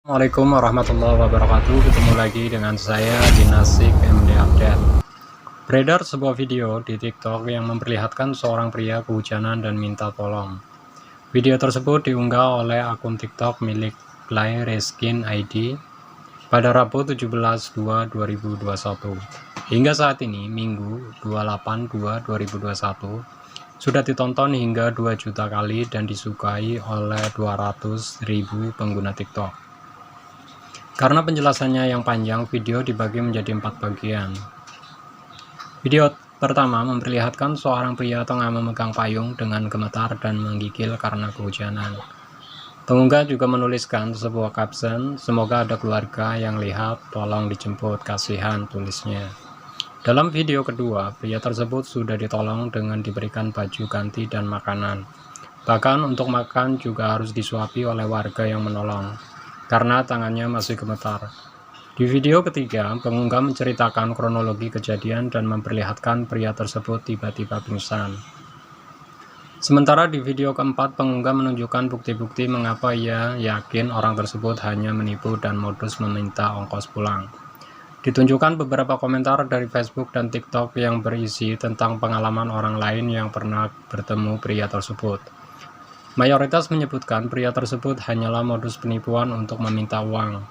Assalamualaikum warahmatullahi wabarakatuh. Ketemu lagi dengan saya di Nasik MD Update. Beredar sebuah video di TikTok yang memperlihatkan seorang pria kehujanan dan minta tolong. Video tersebut diunggah oleh akun TikTok milik Play Reskin ID pada Rabu 17/2/2021. Hingga saat ini, Minggu 28/2/2021, sudah ditonton hingga 2 juta kali dan disukai oleh 200.000 pengguna TikTok. Karena penjelasannya yang panjang, video dibagi menjadi 4 bagian. Video pertama memperlihatkan seorang pria tengah memegang payung dengan gemetar dan menggigil karena kehujanan. Pengunggah juga menuliskan sebuah caption, "Semoga ada keluarga yang lihat, tolong dijemput, kasihan," tulisnya. Dalam video kedua, pria tersebut sudah ditolong dengan diberikan baju ganti dan makanan. Bahkan untuk makan juga harus disuapi oleh warga yang menolong, karena tangannya masih gemetar. Di video ketiga, pengunggah menceritakan kronologi kejadian dan memperlihatkan pria tersebut tiba-tiba pingsan. Sementara di video keempat, pengunggah menunjukkan bukti-bukti mengapa ia yakin orang tersebut hanya menipu dan modus meminta ongkos pulang. Ditunjukkan beberapa komentar dari Facebook dan TikTok yang berisi tentang pengalaman orang lain yang pernah bertemu pria tersebut. Mayoritas menyebutkan pria tersebut hanyalah modus penipuan untuk meminta uang.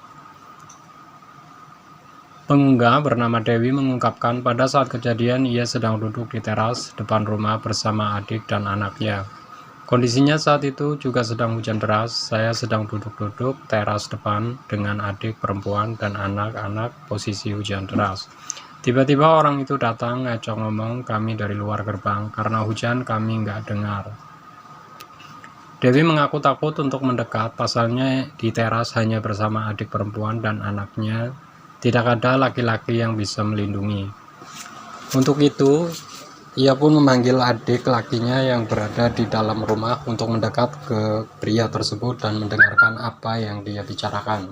Pengunggah bernama Dewi mengungkapkan pada saat kejadian ia sedang duduk di teras depan rumah bersama adik dan anaknya. Kondisinya saat itu juga sedang hujan deras. Saya sedang duduk-duduk teras depan dengan adik perempuan dan anak-anak posisi hujan deras. Tiba-tiba orang itu datang ngajak ngomong kami dari luar gerbang. Karena hujan kami nggak dengar. Dewi mengaku takut untuk mendekat, pasalnya di teras hanya bersama adik perempuan dan anaknya. Tidak ada laki-laki yang bisa melindungi. Untuk itu, ia pun memanggil adik lakinya yang berada di dalam rumah untuk mendekat ke pria tersebut dan mendengarkan apa yang dia bicarakan.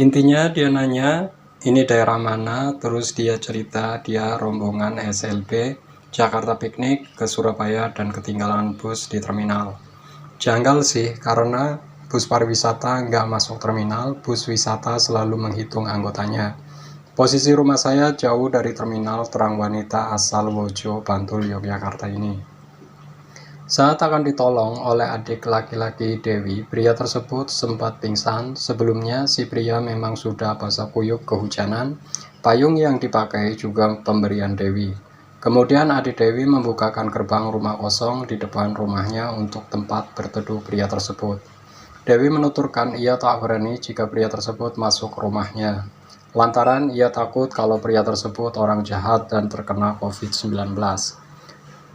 Intinya dia nanya, ini daerah mana? Terus dia cerita dia rombongan SLB Jakarta Piknik ke Surabaya dan ketinggalan bus di terminal. Janggal sih, karena bus pariwisata nggak masuk terminal, bus wisata selalu menghitung anggotanya. Posisi rumah saya jauh dari terminal, terang wanita asal Wojo, Bantul, Yogyakarta ini. Saat akan ditolong oleh adik laki-laki Dewi, pria tersebut sempat pingsan. Sebelumnya si pria memang sudah basah kuyup kehujanan. Payung yang dipakai juga pemberian Dewi. Kemudian adik Dewi membukakan gerbang rumah kosong di depan rumahnya untuk tempat berteduh pria tersebut. Dewi menuturkan ia tak berani jika pria tersebut masuk rumahnya, lantaran ia takut kalau pria tersebut orang jahat dan terkena COVID-19.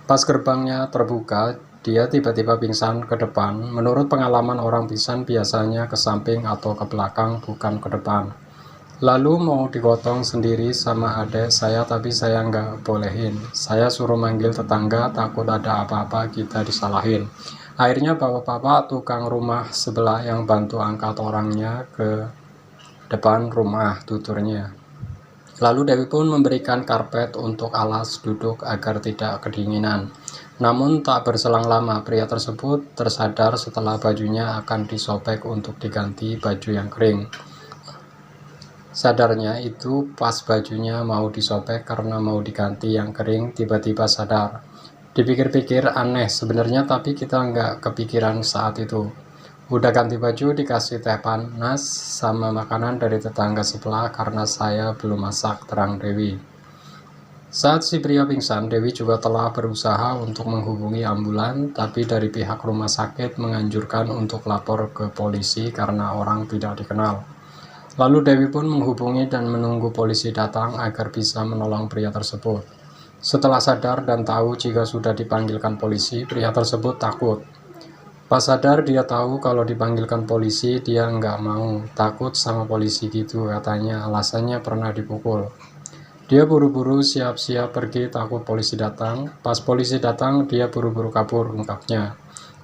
Pas gerbangnya terbuka, dia tiba-tiba pingsan ke depan. Menurut pengalaman orang pingsan biasanya ke samping atau ke belakang, bukan ke depan. Lalu mau digotong sendiri sama adek saya, tapi saya nggak bolehin. Saya suruh manggil tetangga, takut ada apa-apa kita disalahin. Akhirnya bapak-bapak tukang rumah sebelah yang bantu angkat orangnya ke depan rumah, tuturnya. Lalu Dewi pun memberikan karpet untuk alas duduk agar tidak kedinginan. Namun tak berselang lama, pria tersebut tersadar setelah bajunya akan disobek untuk diganti baju yang kering. Sadarnya itu pas bajunya mau disobek karena mau diganti yang kering, tiba-tiba sadar. Dipikir-pikir aneh sebenarnya, tapi kita nggak kepikiran saat itu. Udah ganti baju dikasih teh panas sama makanan dari tetangga sebelah karena saya belum masak, terang Dewi. Saat si pria pingsan, Dewi juga telah berusaha untuk menghubungi ambulan, tapi dari pihak rumah sakit menganjurkan untuk lapor ke polisi karena orang tidak dikenal. Lalu Dewi pun menghubungi dan menunggu polisi datang agar bisa menolong pria tersebut. Setelah sadar dan tahu jika sudah dipanggilkan polisi, pria tersebut takut. Pas sadar dia tahu kalau dipanggilkan polisi, dia nggak mau, takut sama polisi gitu katanya, alasannya pernah dipukul. Dia buru-buru siap-siap pergi takut polisi datang. Pas polisi datang, dia buru-buru kabur, ungkapnya.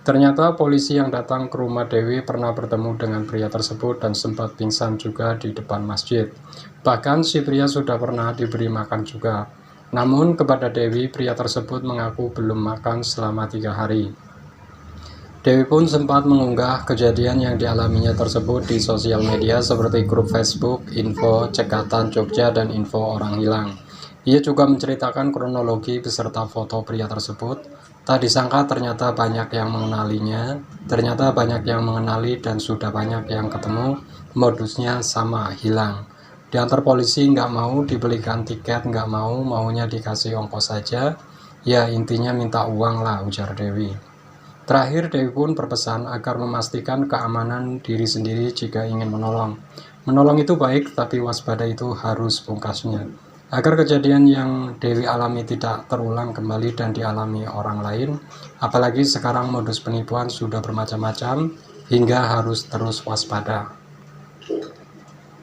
Ternyata polisi yang datang ke rumah Dewi pernah bertemu dengan pria tersebut dan sempat pingsan juga di depan masjid. Bahkan si pria sudah pernah diberi makan juga. Namun kepada Dewi, pria tersebut mengaku belum makan selama 3 hari. Dewi pun sempat mengunggah kejadian yang dialaminya tersebut di sosial media seperti grup Facebook, info cekatan Jogja, dan info orang hilang. Ia juga menceritakan kronologi beserta foto pria tersebut. Tak disangka ternyata banyak yang mengenalinya, dan sudah banyak yang ketemu, modusnya sama, hilang. Diantar polisi nggak mau, dibelikan tiket nggak mau, maunya dikasih ongkos saja. Ya intinya minta uang lah, ujar Dewi. Terakhir, Dewi pun berpesan agar memastikan keamanan diri sendiri jika ingin menolong. Menolong itu baik, tapi waspada itu harus pungkasnya. Agar kejadian yang Dewi alami tidak terulang kembali dan dialami orang lain, apalagi sekarang modus penipuan sudah bermacam-macam, hingga harus terus waspada.